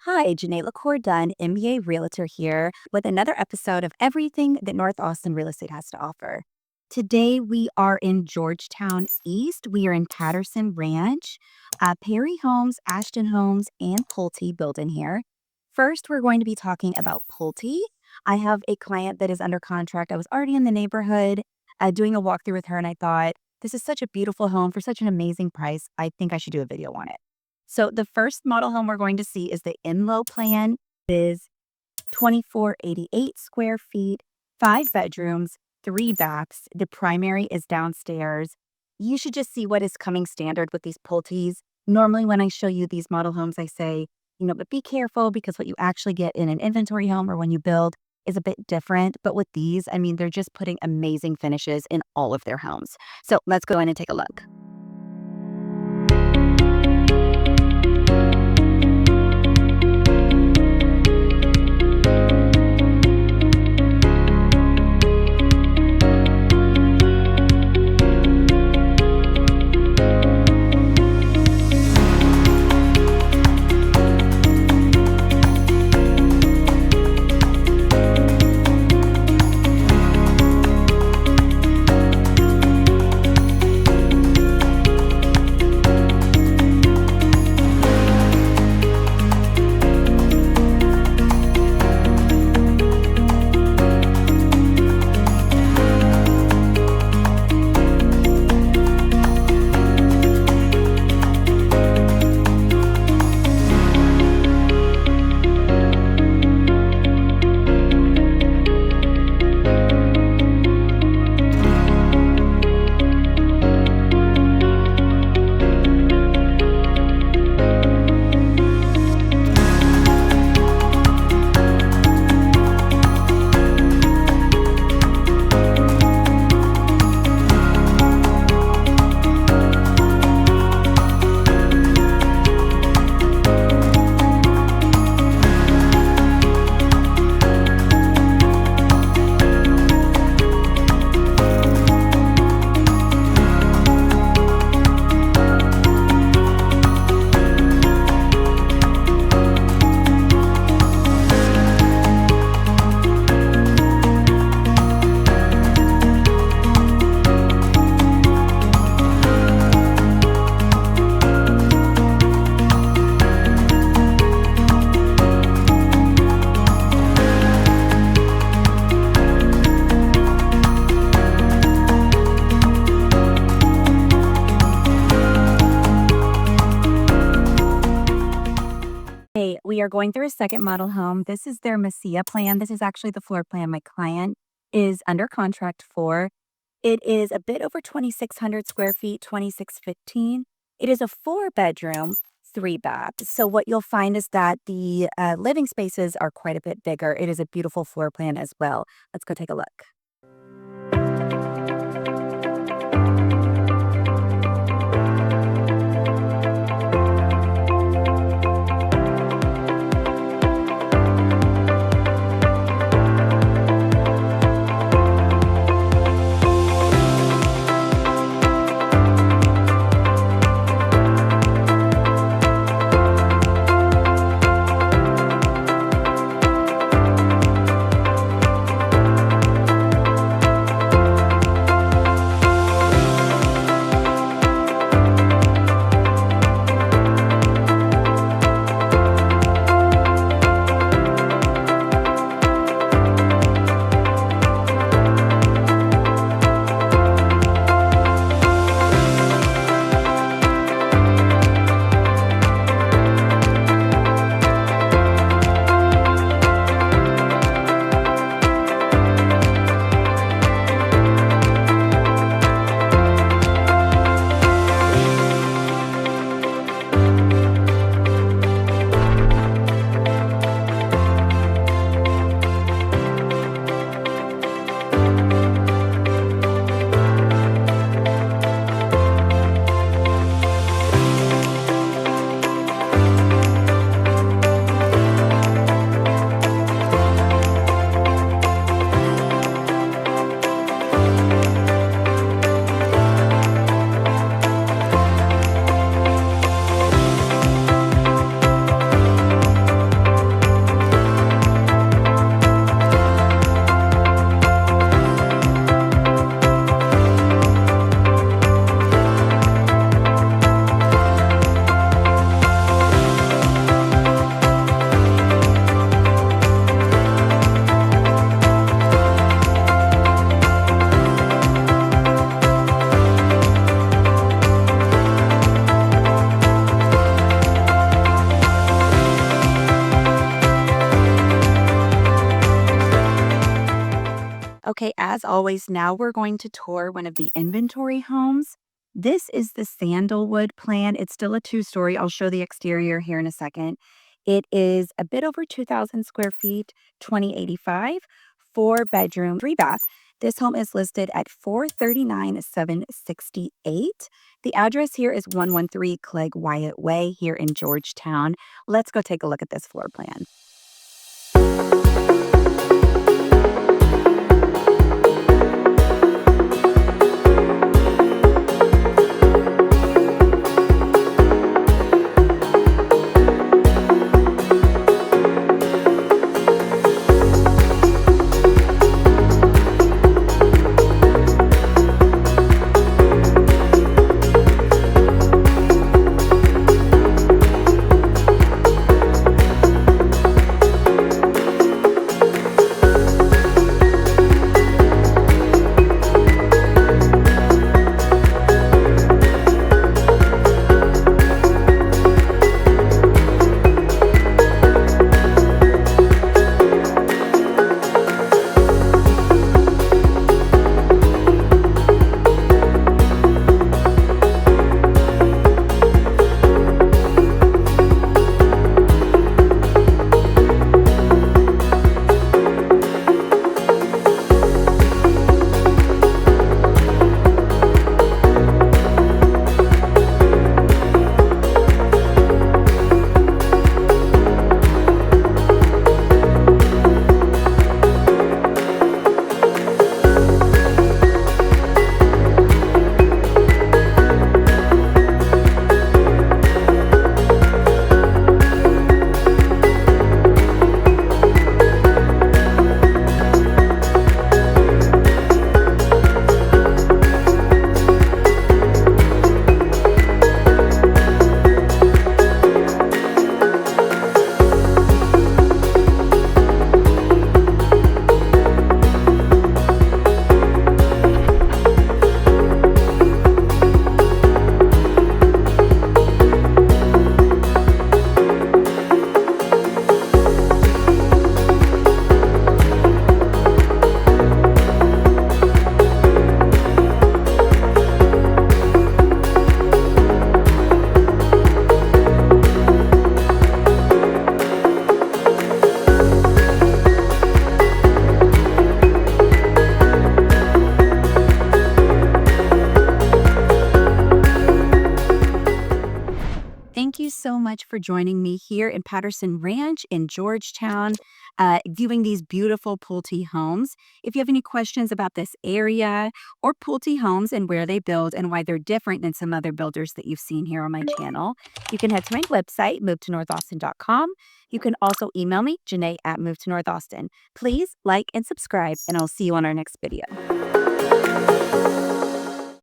Hi, Janae LaCour-Dunn, MBA Realtor here with another episode of everything that North Austin real estate has to offer. Today we are in Georgetown East. We are in Patterson Ranch, Perry Homes, Ashton Homes, and Pulte built in here. First, we're going to be talking about Pulte. I have a client that is under contract. I was already in the neighborhood doing a walkthrough with her, and I thought, this is such a beautiful home for such an amazing price. I think I should do a video on it. So the first model home we're going to see is the Enlow Plan. It is 2488 square feet, 5 bedrooms, 3 baths. The primary is downstairs. You should just see what is coming standard with these Pultes. Normally when I show you these model homes, I say, but be careful because what you actually get in an inventory home or when you build is a bit different. But with these, they're just putting amazing finishes in all of their homes. So let's go in and take a look. We are going through a second model home. This is their Mesilla Plan. This is actually the floor plan my client is under contract for. It is a bit over 2,600 square feet, 2,615. It is a 4-bedroom, 3 baths. So what you'll find is that the living spaces are quite a bit bigger. It is a beautiful floor plan as well. Let's go take a look. Okay, as always, now we're going to tour one of the inventory homes. This is the Sandalwood plan. It's still a two-story. I'll show the exterior here in a second. It is a bit over 2,000 square feet, 2085, four-bedroom, three-bath. This home is listed at 439,768. The address here is 113 Clegg Wyatt Way here in Georgetown. Let's go take a look at this floor plan. Thank you so much for joining me here in Patterson Ranch in Georgetown, viewing these beautiful Pulte homes. If you have any questions about this area or Pulte homes and where they build and why they're different than some other builders that you've seen here on my channel, you can head to my website, movetonorthaustin.com. You can also email me, Janae at movetonorthaustin. Please like and subscribe, and I'll see you on our next video.